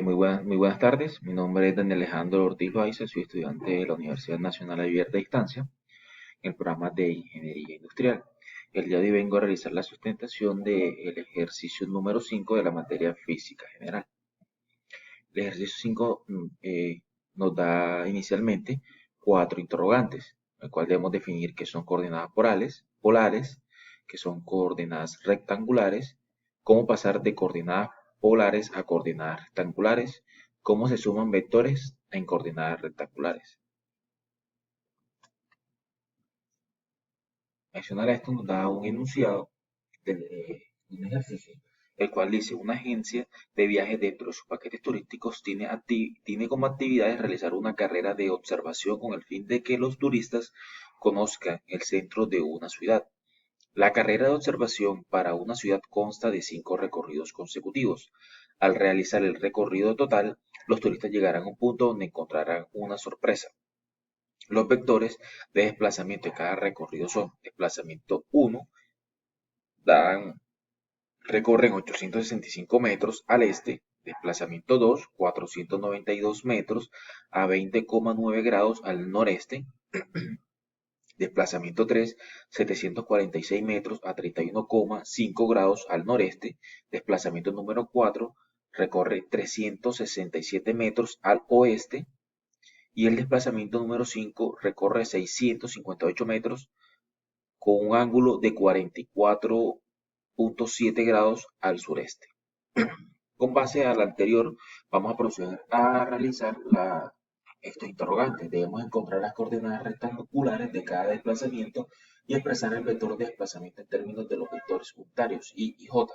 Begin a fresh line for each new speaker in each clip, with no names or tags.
Muy buenas tardes. Mi nombre es Daniel Alejandro Ortiz Loaiza, soy estudiante de la Universidad Nacional Abierta a Distancia en el programa de Ingeniería Industrial. El día de hoy vengo a realizar la sustentación del ejercicio número 5 de la materia física general. El ejercicio 5 nos da inicialmente cuatro interrogantes, el cual debemos definir qué son coordenadas polares, que son coordenadas rectangulares, cómo pasar de coordenadas polares a coordenadas rectangulares, cómo se suman vectores en coordenadas rectangulares. Adicional a esto nos da un enunciado de un ejercicio, el cual dice, una agencia de viajes dentro de sus paquetes turísticos tiene como actividades realizar una carrera de observación con el fin de que los turistas conozcan el centro de una ciudad. La carrera de observación para una ciudad consta de 5 recorridos consecutivos. Al realizar el recorrido total, los turistas llegarán a un punto donde encontrarán una sorpresa. Los vectores de desplazamiento de cada recorrido son desplazamiento 1, dan recorren 865 metros al este, desplazamiento 2, 492 metros a 20,9 grados al noreste, desplazamiento 3, 746 metros a 31,5 grados al noreste, desplazamiento número 4, recorre 367 metros al oeste, y el desplazamiento número 5 recorre 658 metros con un ángulo de 44,7 grados al sureste. Con base al anterior, vamos a proceder a realizar estos interrogantes. Debemos encontrar las coordenadas rectangulares de cada desplazamiento y expresar el vector de desplazamiento en términos de los vectores unitarios I y J.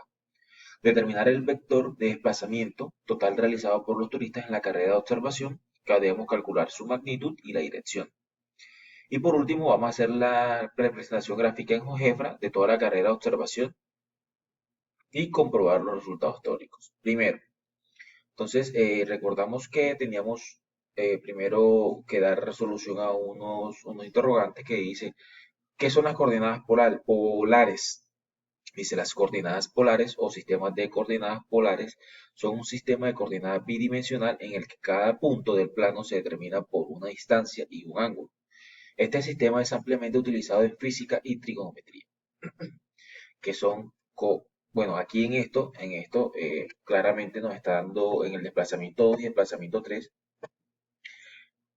Determinar el vector de desplazamiento total realizado por los turistas en la carrera de observación, que debemos calcular su magnitud y la dirección. Y por último, vamos a hacer la representación gráfica en GeoGebra de toda la carrera de observación y comprobar los resultados teóricos. Primero, entonces, recordamos que teníamos primero que dar resolución a unos interrogantes que dice, ¿qué son las coordenadas polares? Dice, las coordenadas polares o sistemas de coordenadas polares son un sistema de coordenadas bidimensional en el que cada punto del plano se determina por una distancia y un ángulo. Este sistema es ampliamente utilizado en física y trigonometría, que son, bueno, aquí en esto claramente nos está dando en el desplazamiento 2 y desplazamiento 3,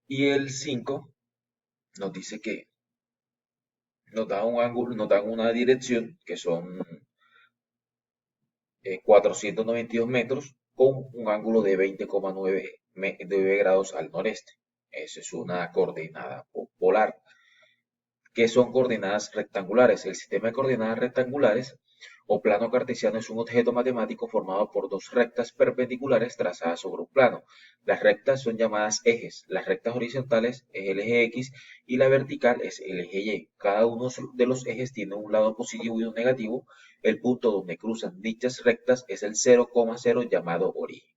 y el 5 nos dice que nos da un ángulo, nos dan una dirección que son 492 metros con un ángulo de 20,9 grados al noreste. Esa es una coordenada polar. ¿Qué son coordenadas rectangulares? El sistema de coordenadas rectangulares o plano cartesiano es un objeto matemático formado por dos rectas perpendiculares trazadas sobre un plano. Las rectas son llamadas ejes. Las rectas horizontales es el eje X y la vertical es el eje Y. Cada uno de los ejes tiene un lado positivo y un negativo. El punto donde cruzan dichas rectas es el 0,0 llamado origen.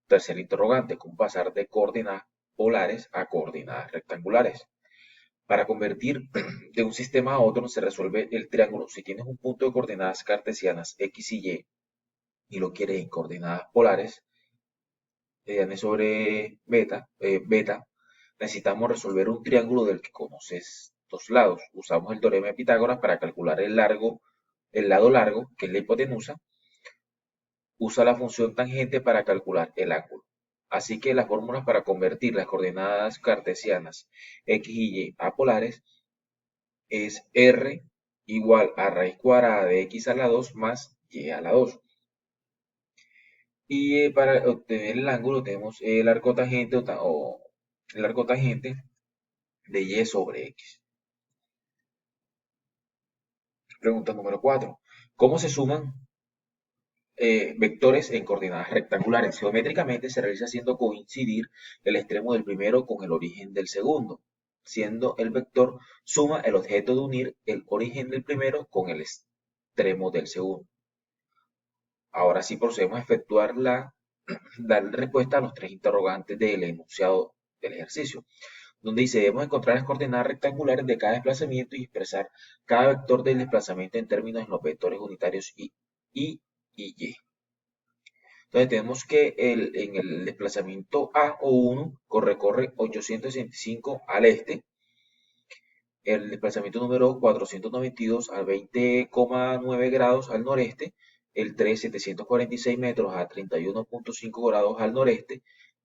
Tercer interrogante, ¿cómo pasar de coordenadas polares a coordenadas rectangulares? Para convertir de un sistema a otro se resuelve el triángulo. Si tienes un punto de coordenadas cartesianas X y Y lo quieres en coordenadas polares, n sobre beta, necesitamos resolver un triángulo del que conoces dos lados. Usamos el teorema de Pitágoras para calcular el lado largo, que es la hipotenusa. Usa la función tangente para calcular el ángulo. Así que las fórmulas para convertir las coordenadas cartesianas X y Y a polares es R igual a raíz cuadrada de X a la 2 más Y a la 2. Y para obtener el ángulo tenemos el arco tangente o el arco tangente de Y sobre X. Pregunta número 4. ¿Cómo se suman vectores en coordenadas rectangulares? Geométricamente se realiza haciendo coincidir el extremo del primero con el origen del segundo, siendo el vector suma el objeto de unir el origen del primero con el extremo del segundo. Ahora sí procedemos a efectuar dar respuesta a los tres interrogantes del enunciado del ejercicio, donde dice, debemos encontrar las coordenadas rectangulares de cada desplazamiento y expresar cada vector del desplazamiento en términos de los vectores unitarios I y Y. Entonces tenemos que en el desplazamiento A o 1 corre 865 al este, el desplazamiento número 492 al 20,9 grados al noreste, el 3 746 metros a 31,5 grados al noreste,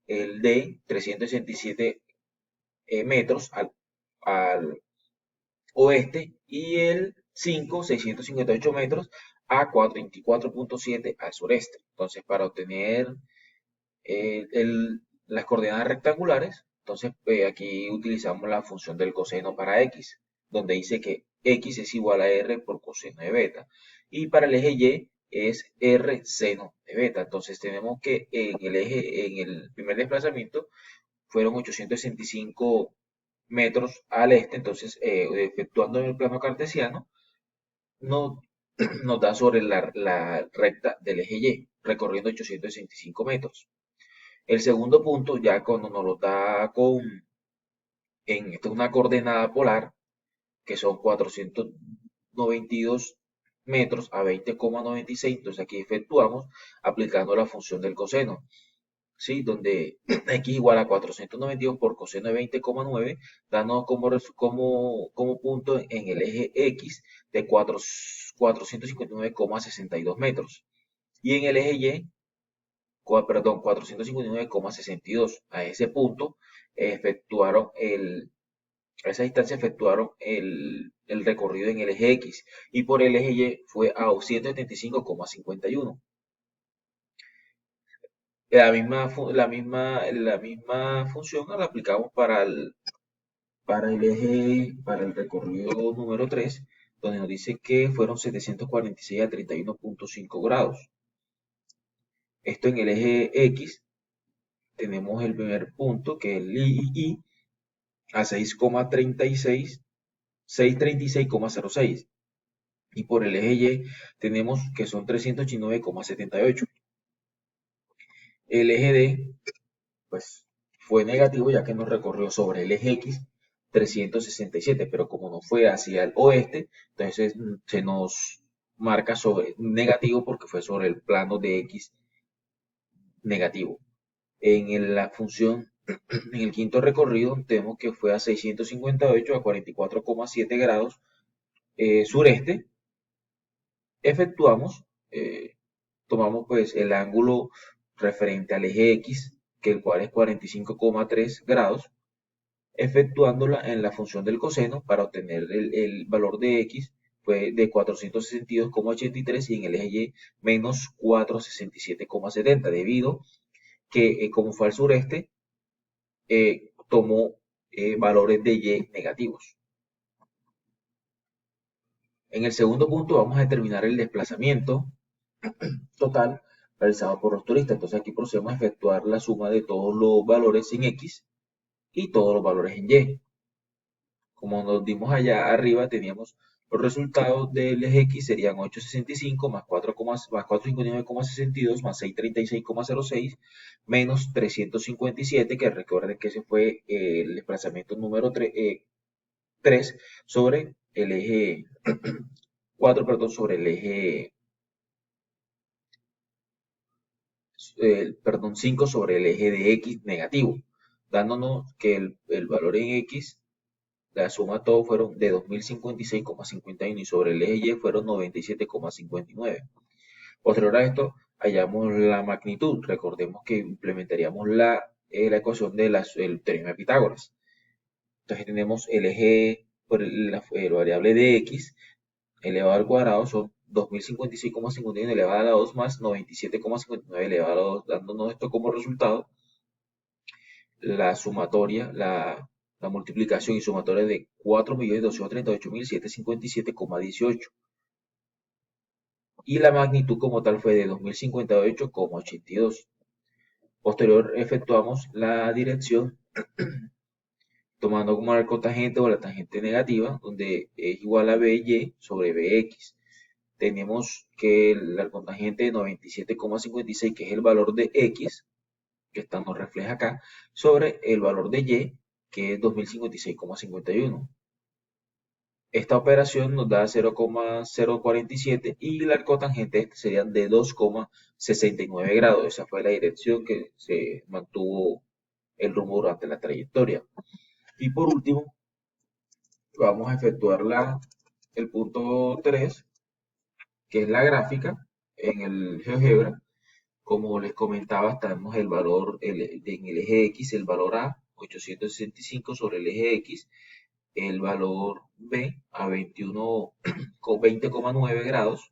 el D 367 metros al oeste y el 5 658 metros a 24,7 al sureste. Entonces, para obtener las coordenadas rectangulares, entonces aquí utilizamos la función del coseno para x, donde dice que x es igual a r por coseno de beta. Y para el eje y es r seno de beta. Entonces tenemos que en el primer desplazamiento fueron 865 metros al este, entonces efectuando en el plano cartesiano, nos, nos da sobre la recta del eje y, recorriendo 865 metros. El segundo punto, ya cuando nos lo da esta es una coordenada polar, que son 492 metros a 20,96, entonces aquí efectuamos aplicando la función del coseno, ¿sí? Donde x igual a 492 por coseno de 20,9, dando como punto en el eje x de 459,62 metros. Y en el eje y, perdón, 459,62. A ese punto a esa distancia efectuaron el recorrido en el eje X y por el eje Y fue a 175,51. La misma función la aplicamos para el recorrido número 3, donde nos dice que fueron 746 a 31,5 grados. Esto en el eje X tenemos el primer punto, que es el I, a 636,06. Y por el eje Y tenemos que son 389,78. El eje D, pues, fue negativo ya que nos recorrió sobre el eje X 367, pero como no fue hacia el oeste, entonces se nos marca sobre negativo porque fue sobre el plano de X negativo. La función, en el quinto recorrido, tenemos que fue a 658 a 44,7 grados sureste. Efectuamos, tomamos pues el ángulo referente al eje X, que el cual es 45,3 grados, efectuándola en la función del coseno para obtener el valor de X fue de 462,83 y en el eje Y menos 467,70, debido que como fue al sureste, tomó valores de Y negativos. En el segundo punto vamos a determinar el desplazamiento total realizado por los turistas. Entonces aquí procedemos a efectuar la suma de todos los valores en X y todos los valores en Y. Como nos dimos allá arriba, teníamos los resultados del eje X serían 865 más 459,62 más 636,06 menos 357, que recuerden que ese fue el desplazamiento número 3 sobre el eje 4, perdón, sobre el eje perdón, 5 sobre el eje de X negativo, dándonos que el valor en X, la suma todo fueron de 2056,51 y sobre el eje Y fueron 97,59. Posterior a esto, hallamos la magnitud. Recordemos que implementaríamos la ecuación del teorema de Pitágoras. Entonces tenemos el eje por la variable de X elevado al cuadrado son 2056,51 elevado a la 2 más 97,59 elevado a la 2, dándonos esto como resultado la sumatoria, la multiplicación y sumatoria de 4.238.757,18. Y la magnitud como tal fue de 2058,82. Posterior efectuamos la dirección tomando como arco tangente o la tangente negativa, donde es igual a BY sobre BX. Tenemos que el arcotangente de 97,56, que es el valor de X, que nos refleja acá, sobre el valor de Y, que es 2056,51. Esta operación nos da 0,047 y la cotangente este serían de 2,69 grados. Esa fue la dirección que se mantuvo el rumbo durante la trayectoria. Y por último, vamos a efectuar el punto 3, que es la gráfica en el GeoGebra. Como les comentaba, tenemos el valor en el eje X, el valor A, 865 sobre el eje X, el valor B a 21, 20,9 grados,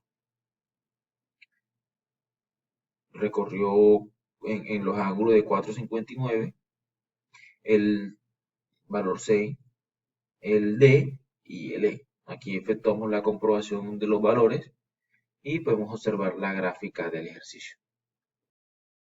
recorrió en los ángulos de 4,59, el valor C, el D y el E. Aquí efectuamos la comprobación de los valores y podemos observar la gráfica del ejercicio.